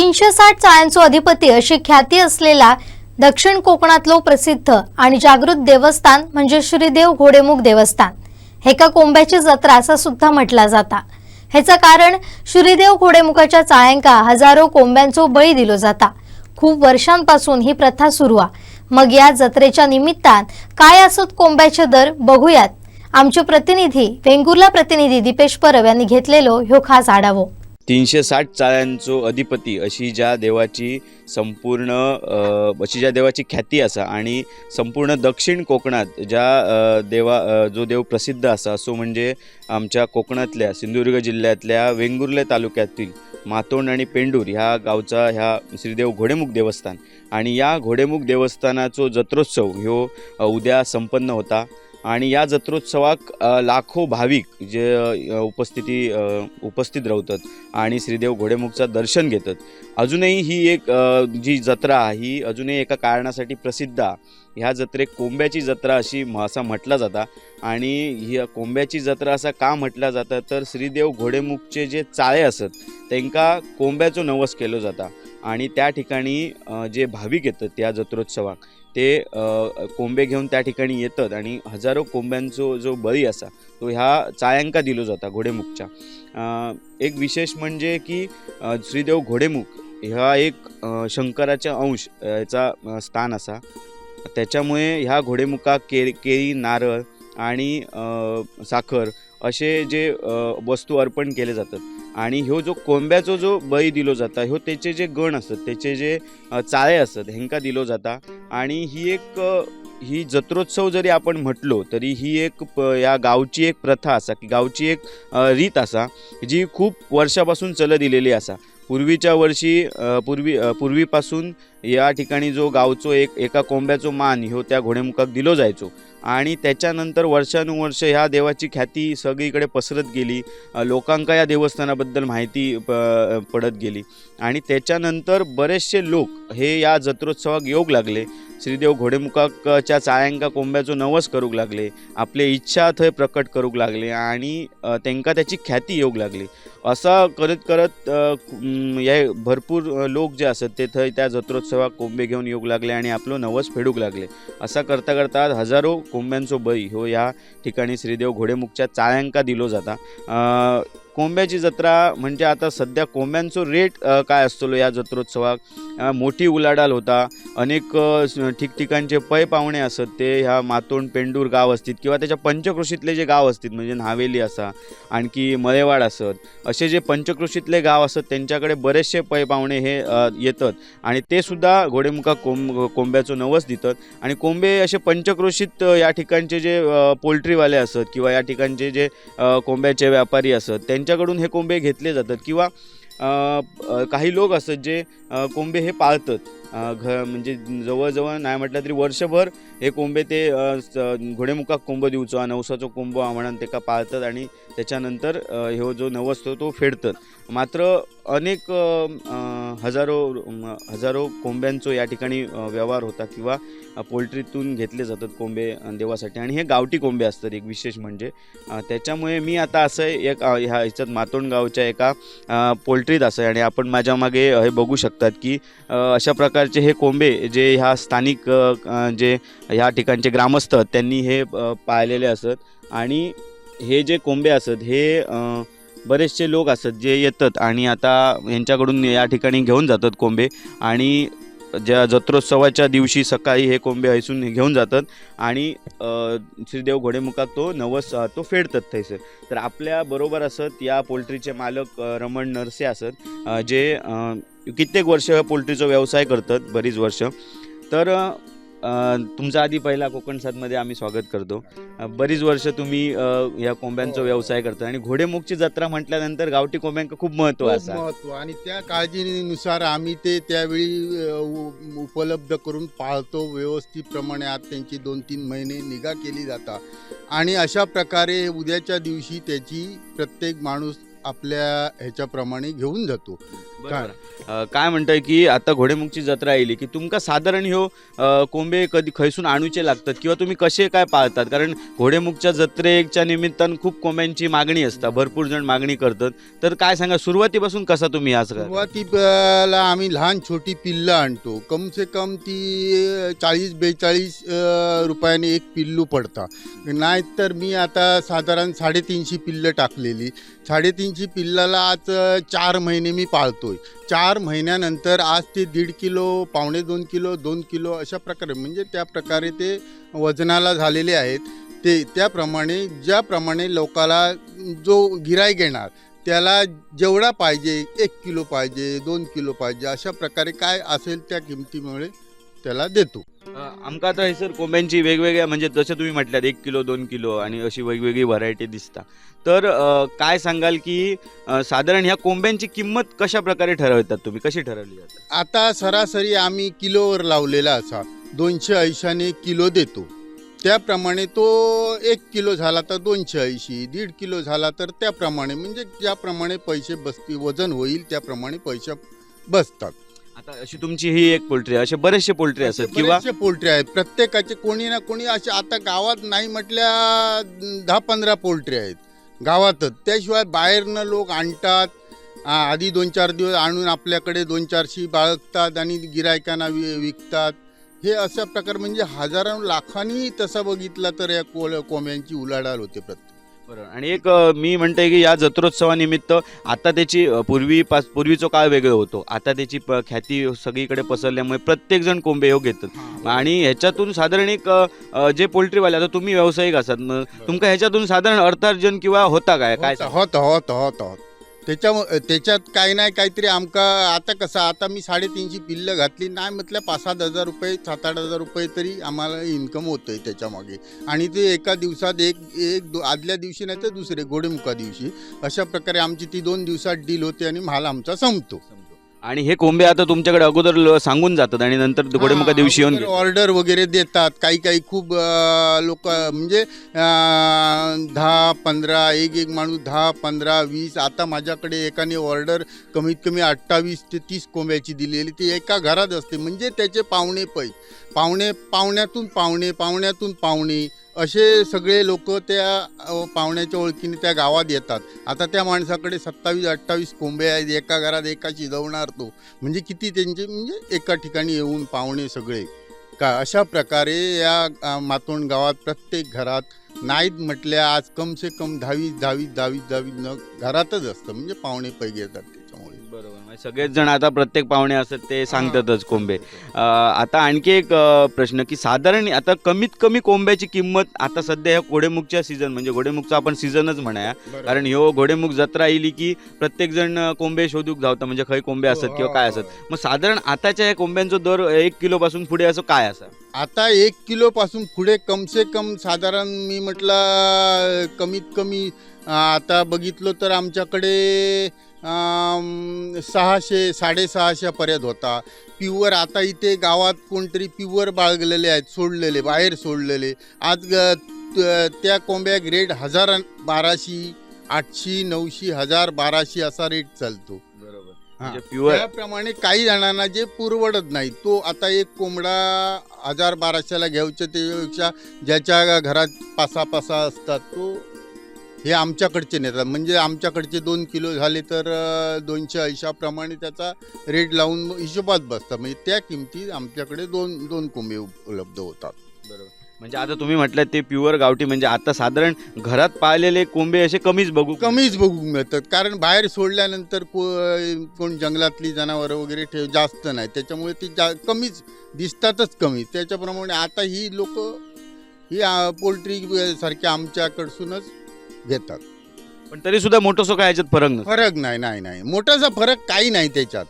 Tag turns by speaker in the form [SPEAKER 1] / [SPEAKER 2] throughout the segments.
[SPEAKER 1] 360 चाळ्यांचो अधिपती अशी ख्याती असलेला दक्षिण कोकणातलो प्रसिद्ध आणि जागृत देवस्थान म्हणजे श्रीदेव घोडेमुख देवस्थान। हेका कोंब्याची जत्रा असा सुद्धा म्हटला जाता। ह्याचं कारण श्रीदेव घोडेमुखाच्या चाळ्यांका हजारो कोंब्यांचो बळी दिलो जाता। खूप वर्षांपासून ही प्रथा सुरू आहे। मग या जत्रेच्या निमित्तान काय असत कोंब्याचे दर बघूयात। आमचे प्रतिनिधी वेंगुर्ला प्रतिनिधी दीपेश परब यांनी घेतलेलो ह्यो खास आढावा।
[SPEAKER 2] 360 चाळ्यांचो अधिपती अशी ज्या देवाची ख्याती असा आणि संपूर्ण दक्षिण कोकणात जो देव प्रसिद्ध असा असो म्हणजे आमच्या कोकणातल्या सिंधुदुर्ग जिल्ह्यातल्या वेंगुर्ले तालुक्यातील मातोंड आणि पेंडूर ह्या गावचा ह्या श्रीदेव घोडेमुख देवस्थान आणि या घोडेमुख देवस्थानाचो जत्रोत्सव ह्यो उद्या संपन्न होता। आणि या जत्रोत्सवाक लाखो भाविक जे उपस्थित राहतात आणि श्रीदेव घोडेमुखचा दर्शन घेतात। अजूनही ही एक जी जत्रा ही अजूनही एका कारणासाठी प्रसिद्ध आहे। ह्या जत्रेक कोंब्याची जत्रा असा म्हटला जाता। आणि ही कोंब्याची जत्रा असा का म्हटला जाता तर श्रीदेव घोडेमुखचे जे चाळे असत त्यांका कोंब्याचो नवस केलो जाता आणि त्या ठिकाणी जे भाविक येतात या जत्रोत्सवाक ते कोंबे घेऊन त्या ठिकाणी येतात आणि हजारो कोंब्यांचो जो बळी असा तो ह्या चाळ्यांका दिलो जाता घोडेमुखच्या। एक विशेष म्हणजे की श्रीदेव घोडेमुख ह्या एक शंकराच्या अंश याचा स्थान असा। त्याच्यामुळे ह्या घोडेमुखाक केळी नारळ आणि साखर असे जे वस्तू अर्पण केले जातात आणि ह्यो जो कोंब्याचो जो बळी दिलो जाता ह्यो त्याचे जे गण असतात त्याचे जे चाळे असतात हेंका दिलो जाता। आणि ही जत्रोत्सव जरी आपण म्हटलो तरी ही एक या गावची एक प्रथा असा की गावची एक रीत असा जी खूप वर्षापासून चलत दिलेली असा। पूर्वीच्या वर्षी पूर्वीपासून या ठिकाणी जो गावचो एका कोंब्याचो मान ह्यो त्या घोडेमुखाक दिलो जायचो आणि त्याच्यानंतर वर्षानुवर्ष ह्या देवाची ख्याती सगळीकडे पसरत गेली। लोकांका या देवस्थानाबद्दल माहिती पडत गेली आणि त्याच्यानंतर बरेचसे लोक हे या जत्रोत्सवाक येऊक लागले। श्रीदेव घोडेमुखाच्या चाळ्यांका कोंब्याचो नवस करूक लागले, आपले इच्छा थंय प्रकट करूक लागले आणि त्यांका त्याची ख्याती येऊक लागली। असा करत करत हे भरपूर लोक जे असत ते थंय त्या जत्रोत्सवाक कोंबे घेऊन येऊक लागले आणि आपलो नवस फेडूक लागले। असा करता करता हजारो कोंब्यांचो बळी ह्यो या ठिकाणी श्रीदेव घोडेमुखच्या चाळ्यांका दिलो जाता। कोंब्याची जत्रा म्हणजे आता सध्या कोंब्यांचो रेट काय असतो या जत्रोत्सवाक मोठी उलाढाल होता। अनेक ठिकठिकाणचे पै पाहुणे असत ते ह्या मातोंड पेंडूर गाव असतील किंवा त्याच्या पंचक्रोशीतले जे गाव असतील म्हणजे न्हावेली असा आणखी मळेवाड असत असे जे पंचक्रोशीतले गाव असत त्यांच्याकडे बरेचसे पै पाहुणे हे येतात आणि ते सुद्धा घोडेमुखाक कोंब्याचो नवस देतात। आणि कोंबे असे पंचक्रोशीत या ठिकाणचे जे पोल्ट्रीवाले असत किंवा या ठिकाणचे जे कोंब्याचे व्यापारी असत त्यांच्याकडून हे कोंबे घेतले जातात किंवा काही लोक असत जे कोंबे हे पाळतात। म्हणजे जवळजवळ नाही म्हटलं तरी वर्षभर हे कोंबे ते घोडेमुखाक कोंबो दिवचो नवसाचो कोंबो म्हणून तेका पाळतात आणि त्याच्यानंतर ह्यो जो नवस तो फेडतात। मात्र अनेक हजारो कोंब्यांचो या ठिकाणी व्यवहार होता किंवा पोल्ट्रीतून घेतले जातात कोंबे देवासाठी आणि हे गावठी कोंबे असतात एक विशेष म्हणजे। त्याच्यामुळे मी आता असं ह्याच्यात मातोंड गावच्या एका पोल्ट्रीत असं आणि आपण माझ्या मागे हे बघू शकतात की अशा प्रकारचे हे कोंबे जे ह्या स्थानिक जे ह्या ठिकाणचे ग्रामस्थ त्यांनी हे पाळलेले असत। आणि हे जे कोंबे असत हे बरेचसे लोक असत जे येतात आणि आता यांच्याकडून या ठिकाणी घेऊन जातात कोंबे आणि ज्या जत्रोत्सवाच्या दिवशी सकाळी हे कोंबे हैसून घेऊन जातात आणि श्रीदेव घोडेमुखाक तो नवस तो फेडतात थैसर। तर आपल्या बरोबर असत या पोल्ट्रीचे मालक रमण नरसे असत जे कित्येक वर्ष पोल्ट्रीचा व्यवसाय करतात बरीच वर्ष। तर तुमचा आधी पहिला कोकण सातमध्ये आम्ही स्वागत करतो। बरीच वर्ष तुम्ही या कोंब्यांचा व्यवसाय करता आणि घोडेमुखची जत्रा म्हटल्यानंतर गावठी कोंब्यांना खूप महत्त्व
[SPEAKER 3] आणि त्या काळजीनुसार आम्ही ते त्यावेळी उपलब्ध करून पाळतो व्यवस्थितप्रमाणे। आज त्यांची 2-3 महिने निगा केली जाता आणि अशा प्रकारे उद्याच्या दिवशी त्याची प्रत्येक माणूस आपल्या ह्याच्याप्रमाणे घेऊन जातो।
[SPEAKER 2] काय म्हणताय की आता घोडेमुखची जत्रा येयली की तुमका साधारण ह्यो कोंबे कधी खैसून आणूचे लागतात किंवा तुम्ही कसे काय पाळतात? कारण घोडेमुखच्या जत्रेच्या निमित्तान खूप कोंब्यांची मागणी असता, भरपूर जण मागणी करतात. तर काय सांगा, सुरुवातीपासून कसा तुम्ही आज
[SPEAKER 3] सुरुवातीला आम्ही लहान छोटी पिल्लं आणतो. कम से कम ती 40-42 रुपयाने एक पिल्लू पडता. नाहीतर मी आता साधारण 350 पिल्लं टाकलेली. 350 पिल्लाला आज 4 महिने मी पाळतोय. 4 महिन्यानंतर आज ते 1.5 किलो, 1.25 किलो, 2 किलो अशा प्रकारे, म्हणजे त्या प्रकारे ते वजनाला झालेले आहेत. ते त्याप्रमाणे ज्याप्रमाणे लोकाला जो गिऱ्हाईक येणार त्याला जेवढा पाहिजे, 1 किलो पाहिजे, 2 किलो पाहिजे, अशा प्रकारे काय असेल त्या किमतीमुळे त्याला देतो.
[SPEAKER 2] आमका आता हे सर कोंब्यांची वेगवेगळ्या, म्हणजे जसं तुम्ही म्हटल्यात 1 किलो 2 किलो आणि अशी वेगवेगळी व्हरायटी दिसता. तर काय सांगाल की साधारण ह्या कोंब्यांची किंमत कशा प्रकारे ठरवतात तुम्ही, कशी ठरवली जाते?
[SPEAKER 3] आता सरासरी आम्ही किलोवर लावलेला असा 280ने किलो देतो. त्याप्रमाणे तो 1 किलो झाला तर 280, 1.5 किलो झाला तर त्याप्रमाणे, म्हणजे ज्याप्रमाणे पैसे बसतील, वजन होईल त्याप्रमाणे पैसे बसतात.
[SPEAKER 2] आता अशी तुमची ही एक पोल्ट्री आहे, असे बरेचसे पोल्ट्री असतात किंवा
[SPEAKER 3] बरेचसे पोल्ट्री आहेत. प्रत्येकाचे कोणी ना कोणी असे, आता गावात नाही म्हटल्या 10-15 पोल्ट्री आहेत गावातच. त्याशिवाय बाहेरनं लोक आणतात. आधी 2-4 दिवस आणून आपल्याकडे 2-400 बाळगतात आणि गिरायकांना विकतात. हे अशा प्रकार, म्हणजे हजारो लाखांनी तसा बघितला तर या कोंब्यांची उलाढाल होते प्रत्येक.
[SPEAKER 2] बरोबर. आणि एक मी म्हणते की या जत्रोत्सवानिमित्त आता त्याची पूर्वीचा काळ वेगळं होतो, आता त्याची ख्याती सगळीकडे पसरल्यामुळे प्रत्येक जण कोंबे योग घेतात आणि ह्याच्यातून साधारण एक जे पोल्ट्रीवाले, आता तुम्ही व्यावसायिक असतात, मग तुमका ह्याच्यातून साधारण अर्थार्जन किंवा होता काय
[SPEAKER 3] होत त्याच्यात काही नाही काहीतरी आमका. आता कसं, आता मी 350 पिल्लं घातली, नाही म्हटलं 5-7 हजार रुपये, 7-8 हजार रुपये तरी आम्हाला इन्कम होतं आहे त्याच्यामागे. आणि ते एका दिवसात आदल्या दिवशी नाही तर दुसरे घोडेमुखा दिवशी, अशा प्रकारे आमची ती 2 दिवसात डील होते आणि माल आमचा संपतो.
[SPEAKER 2] आणि हे कोंबे आता तुमच्याकडे अगोदर सांगून जातात आणि नंतर घोडेमुखा दिवशी येऊन
[SPEAKER 3] ऑर्डर वगैरे देतात. काही खूप लोक, म्हणजे 10-15, एक माणूस 10-15-20. आता माझ्याकडे एकाने ऑर्डर कमीत कमी 28 ते 30 कोंब्याची दिलेली, ती एका घरात असते. म्हणजे त्याचे पाहुण्यातून पाहुणे असे सगळे लोक त्या पाहुण्याच्या ओळखीने त्या गावात येतात. आता त्या माणसाकडे 27-28 कोंबे आहेत, एका घरात एका शिजवणार तो, म्हणजे किती त्यांचे, म्हणजे एका ठिकाणी येऊन पाहुणे सगळे का. अशा प्रकारे या मातोंड गावात प्रत्येक घरात नाहीत म्हटल्या आज कम से कम 10-20 न घरातच असतं, म्हणजे पाहुणे पैकी येतात त्याच्यामुळे.
[SPEAKER 2] बरोबर. सगळेच जण आता प्रत्येक पाहुणे असतात ते सांगतातच कोंबे. आता आणखी एक प्रश्न की साधारण आता कमीत कमी कोंब्याची किंमत आता सध्या ह्या घोडेमुखच्या सीझन, म्हणजे घोडेमुखचा आपण सीझनच म्हणूया, कारण ह्यो घोडेमुख जत्रा येईल की प्रत्येक जण कोंबे शोधूक धावता, म्हणजे खंय कोंबे असतात किंवा काय असतात. मग साधारण आताच्या ह्या कोंब्यांचा दर 1 किलो पासून पुढे असं काय असा?
[SPEAKER 3] आता 1 किलो पासून पुढे कम से कम साधारण मी म्हटलं कमीत कमी आता बघितलं तर आमच्याकडे 600-650 पर्यंत होता. प्युअर आता इथे गावात कोणतरी प्युअर बाळगलेले आहेत, सोडलेले, बाहेर सोडलेले. आज त्या कोंब्या ग्रेड 1000, 1200, 800, 900, 1000, 1200 असा रेट चालतो.
[SPEAKER 2] म्हणजे प्युअर.
[SPEAKER 3] त्याप्रमाणे काही जणांना जे पुरवडत नाही, तो आता एक कोंबडा 1000-1200ला घ्यायचं, त्यापेक्षा ज्याच्या घरात 5-6 असतात तो हे आमच्याकडचे नेतात. म्हणजे आमच्याकडचे 2 किलो झाले तर 280 प्रमाणे त्याचा रेट लावून हिशोबात बसतात. म्हणजे त्या किमती आमच्याकडे 2 कोंबे उपलब्ध होतात.
[SPEAKER 2] बरोबर. म्हणजे आता तुम्ही म्हटलं ते प्युअर गावठी, म्हणजे आता साधारण घरात पाळलेले कोंबे असे कमीच बघू
[SPEAKER 3] मिळतात. कारण बाहेर सोडल्यानंतर कोण जंगलातली जनावरं वगैरे जास्त नाही, त्याच्यामुळे ती कमीच दिसतातच, कमी. त्याच्याप्रमाणे आता ही लोक ही पोल्ट्री सारख्या आमच्याकडसूनच घेतात.
[SPEAKER 2] पण तरी सुद्धा मोठंसं काय याच्यात
[SPEAKER 3] फरक नाही. मोठासा फरक काही नाही त्याच्यात,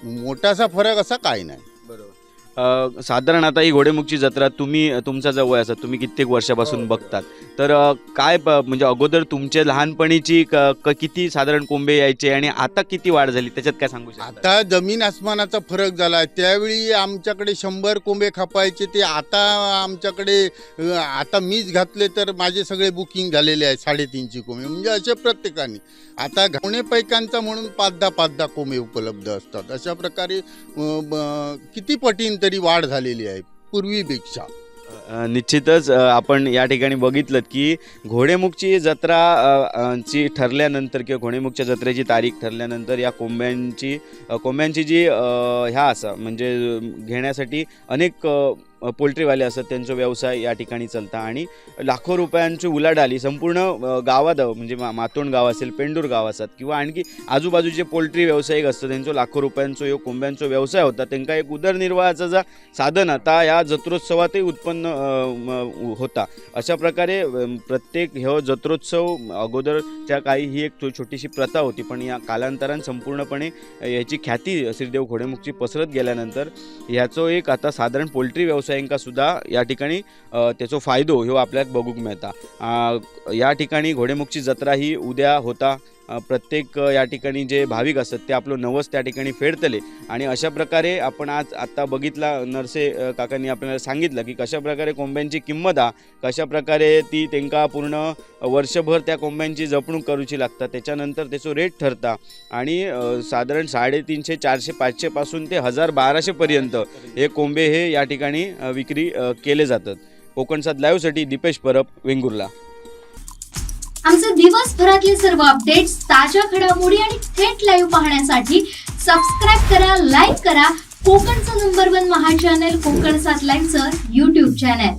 [SPEAKER 3] मोठासा फरक असा काही नाही.
[SPEAKER 2] बरोबर. साधारण आता ही घोडेमुखची जत्रा तुमचा जवळ असतात, तुम्ही कित्येक वर्षापासून बघतात, तर काय म्हणजे अगोदर तुमच्या लहानपणीची किती साधारण कोंबे यायचे आणि आता किती वाढ झाली त्याच्यात काय सांगू शकता?
[SPEAKER 3] आता जमीन आसमानाचा फरक झाला आहे. त्यावेळी आमच्याकडे 100 कोंबे खपायचे, ते आता आमच्याकडे आता मीच घातले तर माझे सगळे बुकिंग झालेले आहे 350 कोंबे. म्हणजे असे प्रत्येकाने आता घावणे पैकांचा म्हणून 5-10 कोंबे उपलब्ध असतात. अशा प्रकारे किती पटीन तरी वाढ झालेली आहे पूर्वीपेक्षा.
[SPEAKER 2] निश्चितच आपण या ठिकाणी बघितलं की घोडेमुखची जत्रा ची ठरल्यानंतर किंवा घोडेमुखच्या जत्रेची तारीख ठरल्यानंतर या कोंब्यांची जी ह्या असा म्हणजे घेण्यासाठी अनेक पोल्ट्रीवाले असतात, त्यांचा व्यवसाय या ठिकाणी चालता आणि लाखो रुपयांची उलाढाल ही संपूर्ण गावात म्हणजे मातोंड गाव असेल, पेंडूर गाव असतात किंवा आणखी आजूबाजूचे पोल्ट्री व्यावसायिक असतात, त्यांचा लाखो रुपयांचो ह्यो कोंब्यांचो व्यवसाय होता. त्यांना एक उदरनिर्वाहाचा जा साधन आता या जत्रोत्सवातही उत्पन्न होता. अशा प्रकारे प्रत्येक ह्यो जत्रोत्सव अगोदरच्या काही ही एक छोटीशी प्रथा होती, पण या कालांतराने संपूर्णपणे याची ख्याती श्रीदेव घोडेमुखची पसरत गेल्यानंतर ह्याचो एक आता साधारण पोल्ट्री व्यवसायांका सुद्धा या ठिकाणी त्याचा फायदो ह्यो आपल्याला बघूक मिळता. या ठिकाणी घोडेमुखची जत्रा ही उद्या होता. प्रत्येक या ठिकाणी जे भाविक असतात ते आपलं नवस त्या ठिकाणी फेडतले आणि अशा प्रकारे आपण आत्ता बघितला, नरसे काकांनी आपल्याला सांगितलं की कशा प्रकारे कोंब्यांची किंमत कशा प्रकारे ती त्यांना पूर्ण वर्षभर त्या कोंब्यांची जपणूक करूची लागतात, त्याच्यानंतर त्याचं रेट ठरता आणि साधारण 350, 400, 500 पासून ते 1000-1200 पर्यंत हे कोंबे हे या ठिकाणी विक्री केले जातात. कोकणसात लाईव्हसाठी दीपेश परब, वेंगुर्ला.
[SPEAKER 4] आमचे दिवसभरातले सर्व अपडेट्स, ताज्या घडामोडी आणि थेट लाईव्ह पाहण्यासाठी सबस्क्राईब करा, लाईक करा कोकणचं नंबर 1 महा चॅनल कोकणसात लाईव्हचं YouTube चॅनल.